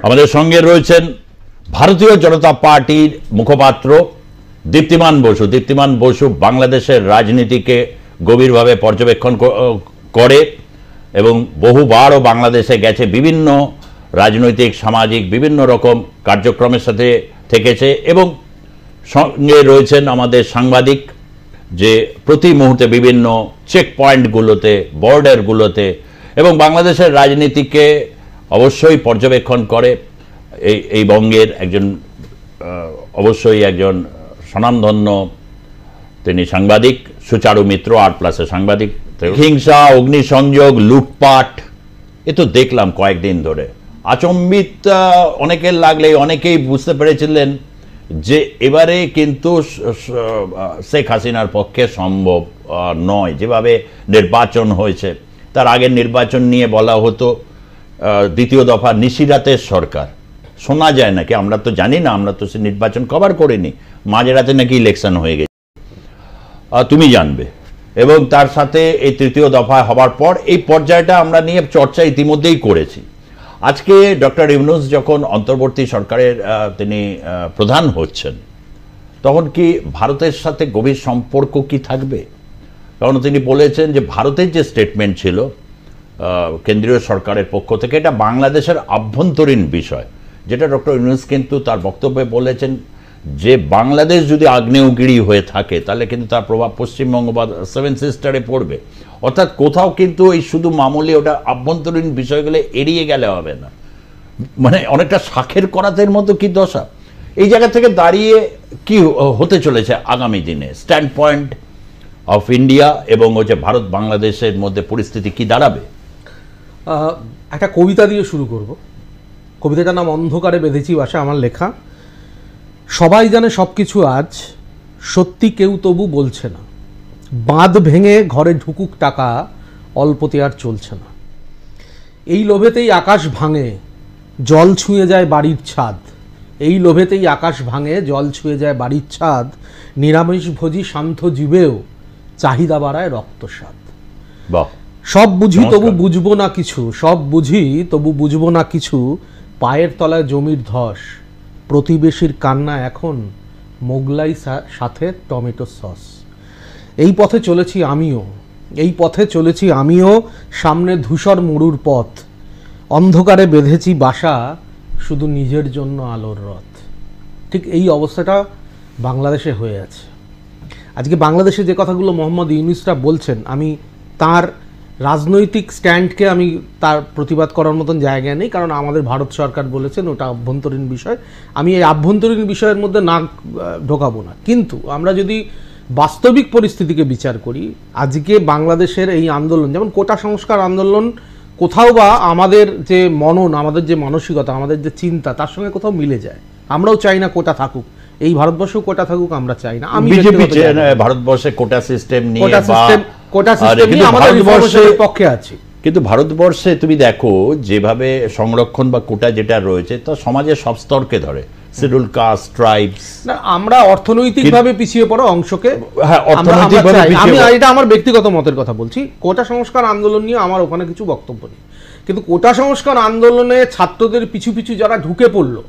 আমাদের সঙ্গে রয়েছেন ভারতীয় জনতা পার্টির মুখপাত্র দীপ্তিমান বসু। দীপ্তিমান বসু বাংলাদেশের রাজনীতিকে গভীরভাবে পর্যবেক্ষণ করে এবং বহুবারও বাংলাদেশে গেছে, বিভিন্ন রাজনৈতিক সামাজিক বিভিন্ন রকম কার্যক্রমের সাথে থেকেছে এবং সঙ্গে রয়েছেন আমাদের সাংবাদিক, যে প্রতি মুহূর্তে বিভিন্ন চেক পয়েন্টগুলোতে, বর্ডারগুলোতে এবং বাংলাদেশের রাজনীতিকে অবশ্যই পর্যবেক্ষণ করে। এই বঙ্গের একজন অবশ্যই একজন স্বনামধন্য তিনি সাংবাদিক, সুচারু মিত্র আর প্লাসের সাংবাদিক। হিংসা, অগ্নিসংযোগ, লুটপাট এ তো দেখলাম কয়েকদিন ধরে। আচম্বিত অনেকের লাগলে অনেকেই বুঝতে পেরেছিলেন যে এবারে কিন্তু শেখ হাসিনার পক্ষে সম্ভব নয়। যেভাবে নির্বাচন হয়েছে, তার আগের নির্বাচন নিয়ে বলা হতো দ্বিতীয় দফা নিশিরাতের সরকার। শোনা যায় নাকি, আমরা তো জানি না, আমরা তো সে নির্বাচন কভার করিনি, মাঝরাতে নাকি ইলেকশন হয়ে গেছে, তুমি জানবে। এবং তার সাথে এই তৃতীয় দফা হবার পর এই পর্যায়টা আমরা নিয়ে চর্চা ইতিমধ্যেই করেছি। আজকে ডক্টর ইউনূস যখন অন্তর্বর্তী সরকারের তিনি প্রধান হচ্ছেন, তখন কি ভারতের সাথে গভীর সম্পর্ক কি থাকবে? কারণ তিনি বলেছেন যে ভারতের যে স্টেটমেন্ট ছিল কেন্দ্রীয় সরকারের পক্ষ থেকে, এটা বাংলাদেশের আভ্যন্তরীণ বিষয়, যেটা ডক্টর ইউনূস কিন্তু তার বক্তব্যে বলেছেন যে বাংলাদেশ যদি আগ্নেয়গিরি হয়ে থাকে তাহলে কিন্তু তার প্রভাব পশ্চিমবঙ্গ বা সেভেন সিস্টারে পড়বে। অর্থাৎ কোথাও কিন্তু এই শুধু মামুলি ওটা আভ্যন্তরীণ বিষয়গুলো এড়িয়ে গেলে হবে না, মানে অনেকটা শাখের করাতের মতো কি দশা। এই জায়গা থেকে দাঁড়িয়ে কি হতে চলেছে আগামী দিনে স্ট্যান্ড পয়েন্ট অফ ইন্ডিয়া এবং হচ্ছে ভারত বাংলাদেশের মধ্যে পরিস্থিতি কি দাঁড়াবে? একটা কবিতা দিয়ে শুরু করব। কবিতাটার নাম অন্ধকারে বেঁধেছি বাসা, আমার লেখা। সবাই জানে সব কিছু আজ, সত্যি কেউ তবু বলছে না। বাঁধ ভেঙে ঘরে ঢুকুক টাকা, অল্পতে আর চলছে না। এই লোভেতেই আকাশ ভাঙে, জল ছুঁয়ে যায় বাড়ির ছাদ। এই লোভেতেই আকাশ ভাঙে, জল ছুঁয়ে যায় বাড়ির ছাদ। নিরামিষভোজী শান্ত জীবেও চাহিদা বাড়ায় রক্তস্বাদ। সব বুঝি তবু বুঝবো না কিছু, সব বুঝি তবু বুঝবো না কিছু। পায়ের তলায় জমির ধস, প্রতিবেশীর কান্না এখন মোগলাই সাথে টমেটো সস। এই পথে চলেছি আমিও, এই পথে চলেছি আমিও, সামনে ধূসর মরুর পথ। অন্ধকারে বেঁধেছি বাসা, শুধু নিজের জন্য আলোর রথ। ঠিক এই অবস্থাটা বাংলাদেশে হয়ে আছে আজকে। বাংলাদেশে যে কথাগুলো মোহাম্মদ ইউনূসরা বলছেন, আমি তার রাজনৈতিক স্ট্যান্ডকে আমি তার প্রতিবাদ করার মতন জায়গা নেই, কারণ আমাদের ভারত সরকার বলেছেন ওটা আভ্যন্তরীণ বিষয়। আমি এই আভ্যন্তরীণ বিষয়ের মধ্যে নাক ঢোকাবো না। কিন্তু আমরা যদি বাস্তবিক পরিস্থিতিকে বিচার করি, আজকে বাংলাদেশের এই আন্দোলন, যেমন কোটা সংস্কার আন্দোলন, কোথাও বা আমাদের যে মনন, আমাদের যে মানসিকতা, আমাদের যে চিন্তা, তার সঙ্গে কোথাও মিলে যায়। আমরাও চাই না কোটা থাকুক, এই ভারতবর্ষেও কোটা থাকুক আমরা চাই না। আমি ভারতবর্ষে কোটা সিস্টেম নিয়ে পক্ষে আছি, কিন্তু ভারতবর্ষে তুমি দেখো যেভাবে সংরক্ষণ বা কোটা যেটা রয়েছে তা সমাজের সব স্তরকে ধরে, শিডিউল কাস্ট, ট্রাইবস। না, আমরা অর্থনৈতিকভাবে পিছিয়ে পড়া অংশকে, আমি এটা আমার ব্যক্তিগত মতের কথা বলছি। কোটা সংস্কার আন্দোলন নিয়ে আমার ওখানে কিছু বক্তব্য নেই, কিন্তু কোটা সংস্কার আন্দোলনে ছাত্রদের পিছু পিছু যারা ঢুকে পড়লো,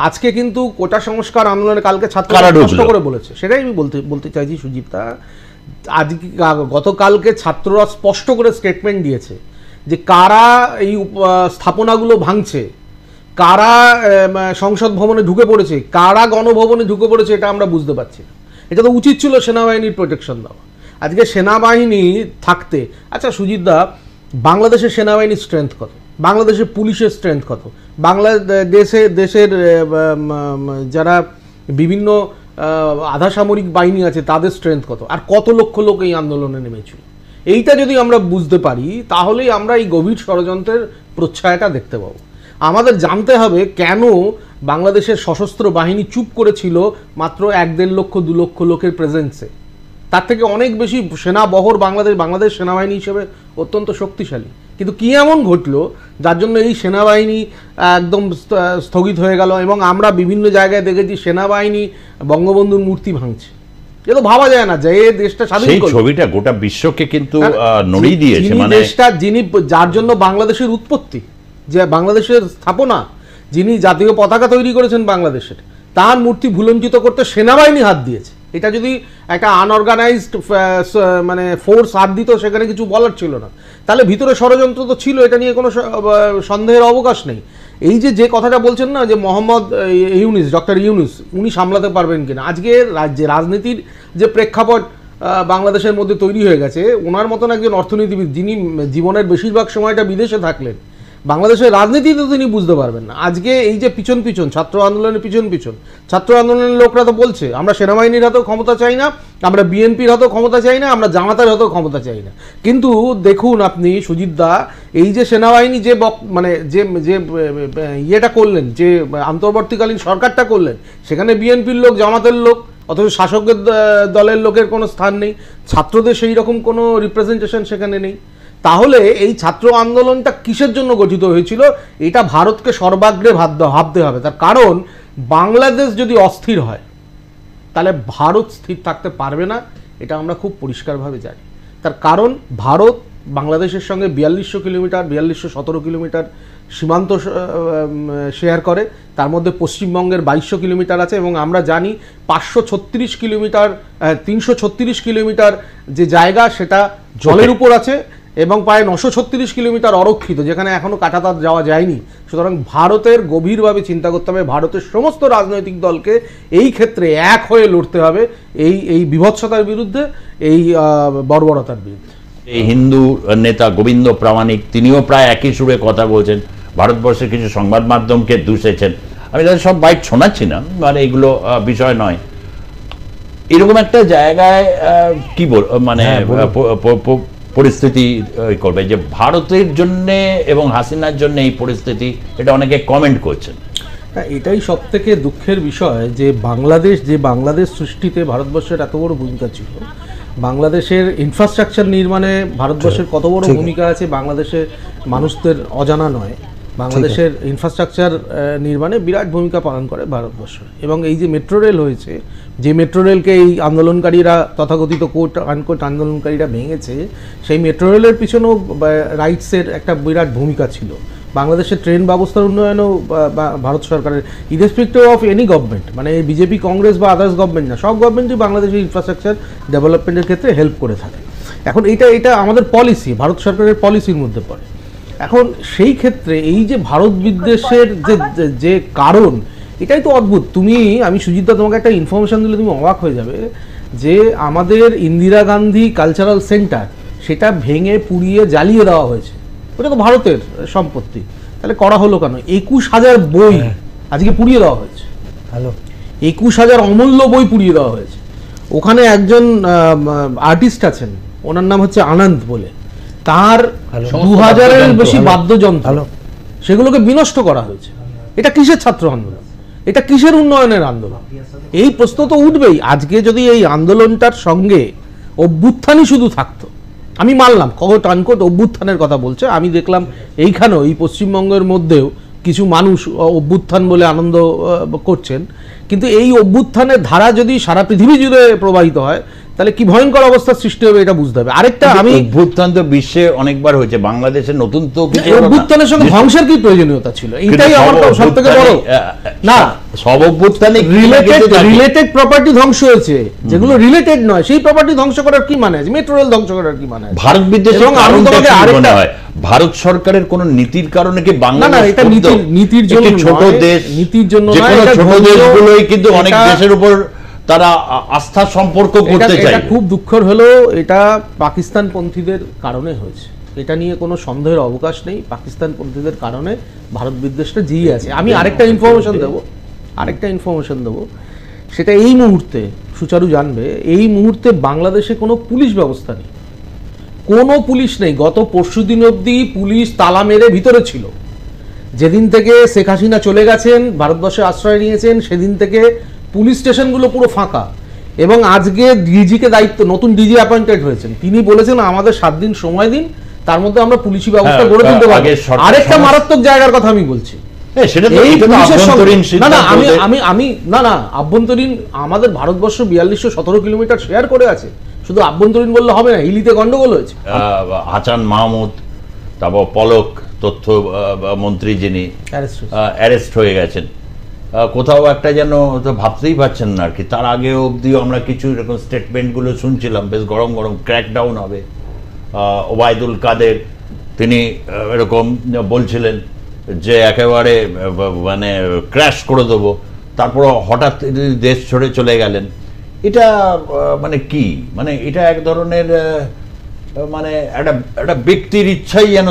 আজকে কিন্তু কোটা সংস্কার আন্দোলনে কালকে ছাত্ররা কষ্ট করে বলেছে, সেটাই আমি বলতে চাইছি সুজিতদা। আজকে গতকালকে ছাত্ররা স্পষ্ট করে স্টেটমেন্ট দিয়েছে যে কারা এই স্থাপনাগুলো ভাঙছে, কারা সংসদ ভবনে ঢুকে পড়েছে, কারা গণভবনে ঢুকে পড়েছে, এটা আমরা বুঝতে পারছি না। এটা তো উচিত ছিল সেনাবাহিনীর প্রোটেকশন দেওয়া। আজকে সেনাবাহিনী থাকতে, আচ্ছা সুজিতদা, বাংলাদেশের সেনাবাহিনীর স্ট্রেংথ কত, বাংলাদেশের পুলিশের স্ট্রেংথ কত, দেশের যারা বিভিন্ন আধা সামরিক বাহিনী আছে তাদের স্ট্রেংথ কত, আর কত লক্ষ লোক এই আন্দোলনে নেমেছিল, এইটা যদি আমরা বুঝতে পারি তাহলেই আমরা এই গভীর ষড়যন্ত্রের প্রচ্ছায়াটা দেখতে পাবো। আমাদের জানতে হবে কেন বাংলাদেশের সশস্ত্র বাহিনী চুপ করেছিল মাত্র 1-1.5 লক্ষ 2 লক্ষ লোকের প্রেজেন্সে। তার থেকে অনেক বেশি সেনাবহর বাংলাদেশ সেনাবাহিনী হিসেবে অত্যন্ত শক্তিশালী, কিন্তু কি এমন ঘটলো যার জন্য এই সেনাবাহিনী একদম স্থগিত হয়ে গেল এবং আমরা বিভিন্ন জায়গায় দেখেছি সেনাবাহিনী বঙ্গবন্ধুর মূর্তি ভাঙছে। এ তো ভাবা যায় না যে এই দেশটা স্বাধীন করলো, সেই ছবিটা গোটা বিশ্বকে কিন্তু নড়িয়ে দিয়েছে। মানে দেশটা যার জন্য বাংলাদেশের উৎপত্তি, যে বাংলাদেশের স্থাপনা, যিনি জাতীয় পতাকা তৈরি করেছেন বাংলাদেশের, তার মূর্তি ভুলঞ্চিত করতে সেনাবাহিনী হাত দিয়েছে। এটা যদি একটা আনঅর্গানাইজড মানে ফোর্স হাত দিত, সেখানে কিছু বলার ছিল না। তাহলে ভিতরে ষড়যন্ত্র তো ছিল, এটা নিয়ে কোনো সন্দেহের অবকাশ নেই। এই যে কথাটা বলছেন না, যে মোহাম্মদ ইউনুস, ডক্টর ইউনুস, উনি সামলাতে পারবেন কিনা, আজকে যে রাজনীতির যে প্রেক্ষাপট বাংলাদেশের মধ্যে তৈরি হয়ে গেছে, ওনার মতন একজন অর্থনীতিবিদ যিনি জীবনের বেশিরভাগ সময়টা বিদেশে থাকলেন, বাংলাদেশের রাজনীতি তো তিনি বুঝতে পারবেন না। আজকে এই যে পিছন ছাত্র আন্দোলনের পিছন ছাত্র আন্দোলনের লোকরা তো বলছে আমরা সেনাবাহিনীর হাতেও ক্ষমতা চাই না, আমরা বিএনপির হাতেও ক্ষমতা চাই না, আমরা জামাতের হাতেও ক্ষমতা চাই না। কিন্তু দেখুন আপনি সুজিত দা, এই যে সেনাবাহিনী যে মানে যে যে ইয়েটা করলেন, যে অন্তর্বর্তীকালীন সরকারটা করলেন, সেখানে বিএনপির লোক, জামাতের লোক, অথচ শাসকের দলের লোকের কোনো স্থান নেই, ছাত্রদের সেই রকম কোনো রিপ্রেজেন্টেশন সেখানে নেই। তাহলে এই ছাত্র আন্দোলনটা কিসের জন্য গঠিত হয়েছিল, এটা ভারতকে সর্বাগ্রে ভাবতে হবে। তার কারণ বাংলাদেশ যদি অস্থির হয়, তাহলে ভারত স্থির থাকতে পারবে না, এটা আমরা খুব পরিষ্কারভাবে জানি। তার কারণ ভারত বাংলাদেশের সঙ্গে 4200 কিলোমিটার, 4217 কিলোমিটার সীমান্ত শেয়ার করে, তার মধ্যে পশ্চিমবঙ্গের 2200 কিলোমিটার আছে, এবং আমরা জানি 536 কিলোমিটার, 336 কিলোমিটার যে জায়গা সেটা জলের উপর আছে, এবং প্রায় 936 কিলোমিটার অরক্ষিত, যেখানে এখনো কাঁটাতার যাওয়া যায়নি। সুতরাং ভারতের গভীরভাবে চিন্তা করতে হবে, ভারতের সমস্ত রাজনৈতিক দলকে এই ক্ষেত্রে এক হয়ে লড়তে হবে এই বিভৎসতার বিরুদ্ধে, এই বর্বরতার বিরুদ্ধে। এই হিন্দু নেতা গোবিন্দ প্রামাণিক তিনিও প্রায় একই সুরে কথা বলছেন, ভারতবর্ষের কিছু সংবাদ মাধ্যমকে দূষেছেন। আমি তাদের সব বাইট শোনাচ্ছি না, মানে এগুলো বিষয় নয়। এরকম একটা জায়গায় কি বল মানে পরিস্থিতি করবে যে ভারতের জন্য এবং হাসিনার জন্য এই পরিস্থিতি, এটা অনেকে কমেন্ট করছেন। এটাই সব থেকে দুঃখের বিষয় যে বাংলাদেশ সৃষ্টিতে ভারতবর্ষের এত বড় ভূমিকা ছিল, বাংলাদেশের ইনফ্রাস্ট্রাকচার নির্মাণে ভারতবর্ষের কত বড় ভূমিকা আছে মানুষদের অজানা নয়। বাংলাদেশের ইনফ্রাস্ট্রাকচার নির্মাণে বিরাট ভূমিকা পালন করে ভারতবর্ষ। এবং এই যে মেট্রো রেল হয়েছে, যে মেট্রো রেলকে এই আন্দোলনকারীরা, তথাকথিত কোট আনকোট আন্দোলনকারীরা ভেঙেছে, সেই মেট্রো রেলের পিছনেও রাইটসের একটা বিরাট ভূমিকা ছিল। বাংলাদেশের ট্রেন ব্যবস্থার উন্নয়নেও ভারত সরকারের, ইরেসপেক্টিভ অফ এনি গভর্নমেন্ট, মানে বিজেপি, কংগ্রেস বা আদার্স গভর্নমেন্ট না, সব গভর্নমেন্টই বাংলাদেশের ইনফ্রাস্ট্রাকচার ডেভেলপমেন্টের ক্ষেত্রে হেল্প করে থাকে। এখন এটা আমাদের পলিসি, ভারত সরকারের পলিসির মধ্যে পড়ে। এখন সেই ক্ষেত্রে এই যে ভারত বিদ্বেষের যে কারণ, এটাই তো অদ্ভুত। আমি সুজিতদা, তোমাকে একটা ইনফরমেশন দিলে তুমি অবাক হয়ে যাবে, যে আমাদের ইন্দিরা গান্ধী কালচারাল সেন্টার, সেটা ভেঙে পুড়িয়ে জ্বালিয়ে দেওয়া হয়েছে। ওটা তো ভারতের সম্পত্তি, তাহলে করা হলো কেন? 21,000 বই আজকে পুড়িয়ে দেওয়া হয়েছে। 21,000 অমূল্য বই পুড়িয়ে দেওয়া হয়েছে। ওখানে একজন আর্টিস্ট আছেন, ওনার নাম হচ্ছে আনন্দ বলে, তার 2000-এর বেশি বাদ্যযন্ত্র, সেগুলোকে বিনষ্ট করা হয়েছে। এটা কিসের ছাত্র আন্দোলন? এটা কিসের উন্নয়নের আন্দোলন? এই প্রশ্ন তো উঠবেই। আজকে যদি এই আন্দোলনটার সঙ্গে অভ্যুত্থানই শুধু থাকতো, আমি মানলাম কোট আনকোট অভ্যুত্থানের কথা বলছে, আমি দেখলাম এইখানেও এই পশ্চিমবঙ্গের মধ্যেও কিছু মানুষ অভ্যুত্থান বলে আনন্দ করছেন, কিন্তু এই অভ্যুত্থানের ধারা যদি সারা পৃথিবী জুড়ে প্রবাহিত হয়, তাহলে কি ভয়ঙ্কর অবস্থার সৃষ্টি হবে এটা বুঝতে হবে। আরেকটা, আমি অভ্যুত্থান তো বিশ্বে অনেকবার হয়েছে, বাংলাদেশে নতুন তো কিছু অভ্যুত্থানের সঙ্গে ধ্বংসের কি প্রয়োজনীয়তা ছিল? এটাই আমার সবথেকে বড় না, সব অভ্যুত্থানে রিলেটেড প্রপার্টি ধ্বংস হয়েছে, যেগুলো রিলেটেড নয় সেই প্রপার্টি ধ্বংস করার কি মানে আছে? মেট্রো রেল ধ্বংস করার কি মানে আছে? ভারত বিদ্বেষ, এবং আমি তোমাকে আরেকটা, ভারত সরকারের কোন নীতির কারণে কি বাংলাদেশ, না এটা নীতির জন্য ছোট দেশ, নীতির জন্য না, এটা ছোট দেশগুলোই কিন্তু অনেক দেশের উপর তারা আস্থার সম্পর্ক করতে চায়। এটা খুব দুঃখের হলো, এটা পাকিস্তান পন্থীদের কারণে হয়েছে, এটা নিয়ে কোনো সন্দেহের অবকাশ নেই। পাকিস্তান পন্থীদের কারণে ভারত বিদ্বেষটা জিয়ে আছে। আমি আরেকটা ইনফরমেশন দেবো, সেটা এই মুহূর্তে সুচারু জানবে, এই মুহূর্তে বাংলাদেশে কোনো পুলিশ ব্যবস্থা নেই, কোনো পুলিশ নেই। গত পরশুদিন অবধি পুলিশ তালা মেরে ভিতরে ছিল। যেদিন থেকে শেখ হাসিনা চলে গেছেন, ভারতবর্ষে আশ্রয় নিয়েছেন, সেদিন থেকে পুলিশ স্টেশনগুলো পুরো ফাঁকা। এবং আজকে ডিজিকে দায়িত্ব, নতুন ডিজি অ্যাপয়েন্টেড হয়েছেন, তিনি বলেছেন আমাদের 7 দিন সময় দিন, তার মধ্যে আমরা পুলিশি ব্যবস্থা গড়ে তুলতে পারবো। আরেকটা মারাত্মক জায়গার কথা আমি বলছি, আভ্যন্তরীণ আমাদের ভারতবর্ষ 4217 কিলোমিটার শেয়ার করে আছে, শুধু আভ্যন্তরীণ বললে হবে না, হিলিতে গন্ডগোল হয়েছে। হাসান মাহমুদ, তারপর পলক, তথ্য মন্ত্রী যিনি Arrest হয়েছে। অ্যারেস্ট হয়ে গেছেন, কোথাও একটা যেন তো ভাবতেই পারছেন না আর কি। তার আগে অবধিও আমরা কিছু এরকম স্টেটমেন্টগুলো শুনছিলাম, বেশ গরম গরম ক্র্যাকডাউন হবে। ওবায়দুল কাদের তিনি এরকম বলছিলেন যে একেবারে মানে ক্র্যাশ করে দেবো, তারপর হঠাৎ দেশ ছেড়ে চলে গেলেন। এটা মানে কি, মানে এটা এক ধরনের মানে একটা ব্যক্তির ইচ্ছাই যেন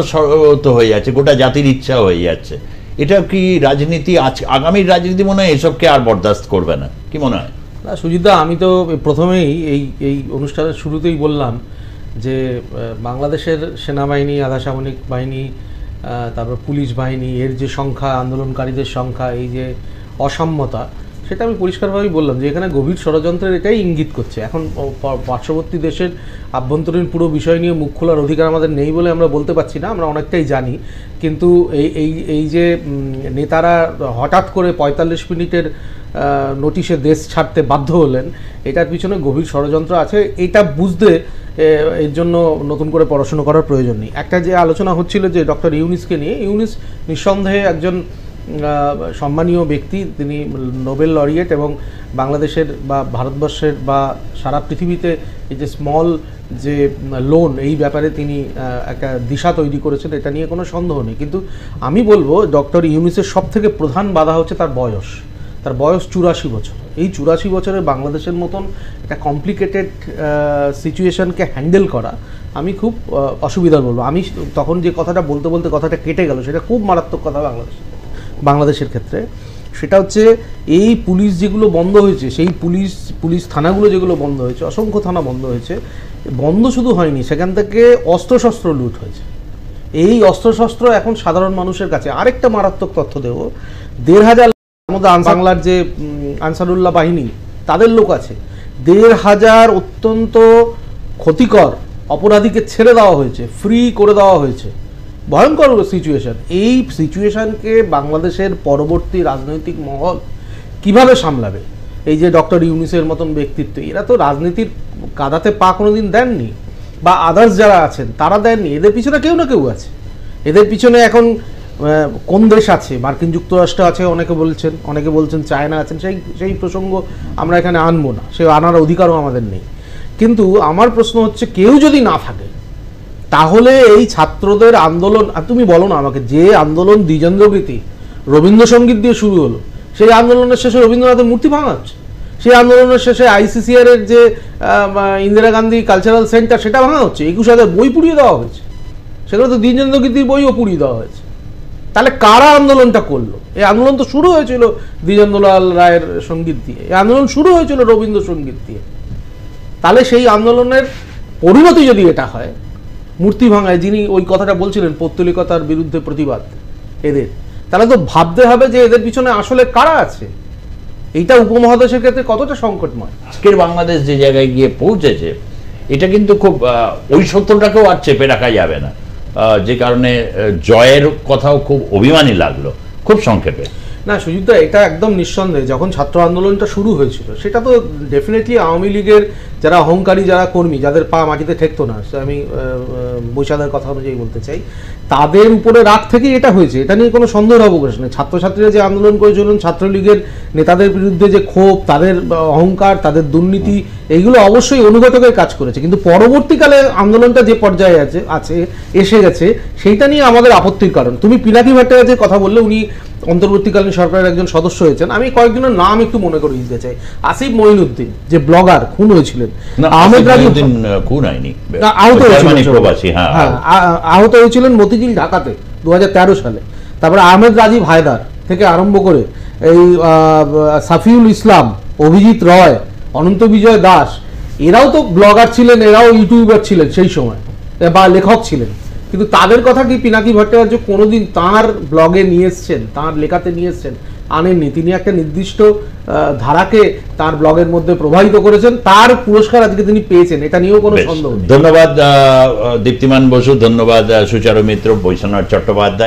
তো হয়ে যাচ্ছে, গোটা জাতির ইচ্ছা হয়ে যাচ্ছে। এটা কি রাজনীতি, আগামীর রাজনীতি মনে হয় এসবকে আর বরদাস্ত করবে না, কি মনে হয়? না সুজিতদা, আমি তো প্রথমেই এই অনুষ্ঠানের শুরুতেই বললাম যে বাংলাদেশের সেনাবাহিনী, আধা সামরিক বাহিনী, তারপর পুলিশ বাহিনী, এর যে সংখ্যা, আন্দোলনকারীদের সংখ্যা, এই যে অসাম্যতা, সেটা আমি পরিষ্কারভাবেই বললাম যে এখানে গভীর ষড়যন্ত্রের এটাই ইঙ্গিত করছে। এখন পার্শ্ববর্তী দেশের আভ্যন্তরীণ পুরো বিষয় নিয়ে মুখ খোলার অধিকার আমাদের নেই বলে আমরা বলতে পারছি না, আমরা অনেকটাই জানি। কিন্তু এই যে নেতারা হঠাৎ করে ৪৫ মিনিটের নোটিশে দেশ ছাড়তে বাধ্য হলেন, এটার পিছনে গভীর ষড়যন্ত্র আছে। এটা বুঝতে এর জন্য নতুন করে পড়াশুনো করার প্রয়োজন নেই। একটা যে আলোচনা হচ্ছিল যে ডক্টর ইউনিসকে নিয়ে, ইউনিস নিঃসন্দেহে একজন সম্মানীয় ব্যক্তি, তিনি নোবেল লরিয়েট, এবং বাংলাদেশের বা ভারতবর্ষের বা সারা পৃথিবীতে এই যে স্মল যে লোন, এই ব্যাপারে তিনি একটা দিশা তৈরি করেছেন, এটা নিয়ে কোনো সন্দেহ নেই। কিন্তু আমি বলবো ডক্টর ইউনিসের সবথেকে প্রধান বাধা হচ্ছে তার বয়স। তার বয়স ৮৪ বছর। এই ৮৪ বছরে বাংলাদেশের মতন একটা কমপ্লিকেটেড সিচুয়েশনকে হ্যান্ডেল করা আমি খুব অসুবিধার বলবো। আমি তখন যে কথাটা বলতে বলতে কথাটা কেটে গেল, সেটা খুব মারাত্মক কথা বাংলাদেশের ক্ষেত্রে। সেটা হচ্ছে এই পুলিশ যেগুলো বন্ধ হয়েছে, সেই পুলিশ থানাগুলো যেগুলো বন্ধ হয়েছে, অসংখ্য থানা বন্ধ হয়েছে, বন্ধ শুধু হয়নি, সেখান থেকে অস্ত্রশস্ত্র লুট হয়েছে। এই অস্ত্রশস্ত্র এখন সাধারণ মানুষের কাছে। আরেকটা মারাত্মক তথ্য দেব, ১৫০০ মধ্যে বাংলার যে আনসারুল্লাহ বাহিনী, তাদের লোক আছে। ১৫০০ অত্যন্ত ক্ষতিকর অপরাধীকে ছেড়ে দেওয়া হয়েছে, ফ্রি করে দেওয়া হয়েছে। ভয়ঙ্কর সিচুয়েশন। এই সিচুয়েশনকে বাংলাদেশের পরবর্তী রাজনৈতিক মহল কিভাবে সামলাবে? এই যে ডক্টর ইউনিসের মতন ব্যক্তিত্ব, এরা তো রাজনীতির কাদাতে পা কোনোদিন দেননি, বা আদার্স যারা আছেন তারা দেননি। এদের পিছনে কেউ না কেউ আছে। এদের পিছনে এখন কোন দেশ আছে? মার্কিন যুক্তরাষ্ট্র আছে, অনেকে বলছেন চায়না আছেন। সেই প্রসঙ্গ আমরা এখানে আনবো না, সে আনার অধিকারও আমাদের নেই। কিন্তু আমার প্রশ্ন হচ্ছে, কেউ যদি না থাকে, তাহলে এই ছাত্রদের আন্দোলন, আর তুমি বলো না আমাকে, যে আন্দোলন দ্বিজেন্দ্রগীতি রবীন্দ্রসঙ্গীত দিয়ে শুরু হলো, সেই আন্দোলনের শেষে রবীন্দ্রনাথের মূর্তি ভাঙা হচ্ছে। সেই আন্দোলনের শেষে ICCR এর যে ইন্দিরা গান্ধী কালচারাল সেন্টার, সেটা ভাঙা হচ্ছে। ২১,০০০ বই পুড়িয়ে দেওয়া হয়েছে, সেগুলো তো দ্বিজেন্দ্রগীতির বইও পুড়িয়ে দেওয়া হয়েছে। তাহলে কারা আন্দোলনটা করলো? এই আন্দোলন তো শুরু হয়েছিল দ্বিজেন্দ্রলাল রায়ের সঙ্গীত দিয়ে, এই আন্দোলন শুরু হয়েছিল রবীন্দ্রসঙ্গীত দিয়ে। তাহলে সেই আন্দোলনের পরিণতি যদি এটা হয়, মূর্তি ভাঙায়, যিনি ওই কথাটা বলছিলেন পৌত্তলিকতার বিরুদ্ধে প্রতিবাদ এদের, তাহলে তো ভাবতে হবে যে এদের পিছনে আসলে কারা আছে। এইটা উপমহাদেশের ক্ষেত্রে কতটা সংকটময়। আজকের বাংলাদেশ যে জায়গায় গিয়ে পৌঁছেছে, এটা কিন্তু খুব ওই সত্যটাকেও আর চেপে রাখা যাবে না, যে কারণে জয়ের কথাও খুব অভিমানী লাগলো। খুব সংক্ষেপে না সুজিতদা, এটা একদম নিঃসন্দেহে যখন ছাত্র আন্দোলনটা শুরু হয়েছিল, সেটা তো ডেফিনেটলি আওয়ামী লীগের যারা অহংকারী, যারা কর্মী, যাদের পা মাটিতে ঠেকতো না, আমি বৈশাখের কথা অনুযায়ী বলতে চাই, তাদের উপরে রাগ থেকেই এটা হয়েছে। এটা নিয়ে কোনো সন্দেহের অবকাশ নেই। ছাত্রছাত্রীরা যে আন্দোলন করেছিলেন, ছাত্রলীগের নেতাদের বিরুদ্ধে যে ক্ষোভ, তাদের অহংকার, তাদের দুর্নীতি, এইগুলো অবশ্যই অনুঘটকের কাজ করেছে। কিন্তু পরবর্তীকালে আন্দোলনটা যে পর্যায়ে এসে গেছে, সেইটা নিয়ে আমাদের আপত্তির কারণ। তুমি পিনাকি ভট্টাচার্যের কথা বললে, উনি অন্তর্বর্তীকালীন সরকারের একজন সদস্য হয়েছেন। আমি কয়েকজনের নাম একটু মনে করে দিতে চাই। আসিফ মঈনুদ্দিন, যে ব্লগার, খুন হয়েছিলেন। আহমেদ রাজীব খুন হয়নি, আহত হয়েছিলেন মতিঝিল, ঢাকাতে ২০১৩ সালে। তারপরে আহমেদ রাজীব হায়দার থেকে আরম্ভ করে এই সাফিউল ইসলাম, অভিজিৎ রয়, অনন্ত বিজয় দাস, এরাও তো ব্লগার ছিলেন, এরাও ইউটিউবার ছিলেন সেই সময়, বা লেখক ছিলেন। কিন্তু তাদের কথা কি পিনাকি ভট্টাচার্য কোনোদিন তাঁর ব্লগে নিয়ে এসছেন, তাঁর লেখাতে নিয়ে এসছেন? আনেননি। তিনি একটা নির্দিষ্ট ধারাকে তার ব্লগের মধ্যে প্রবাহিত করেছেন, তার পুরস্কার আজকে তিনি পেয়েছেন, এটা নিয়েও কোনো সন্দেহ নেই। ধন্যবাদ দীপ্তিমান বসু, ধন্যবাদ সুচারু মিত্র, বৈশ্বনাথ চট্টোপাধ্যায়।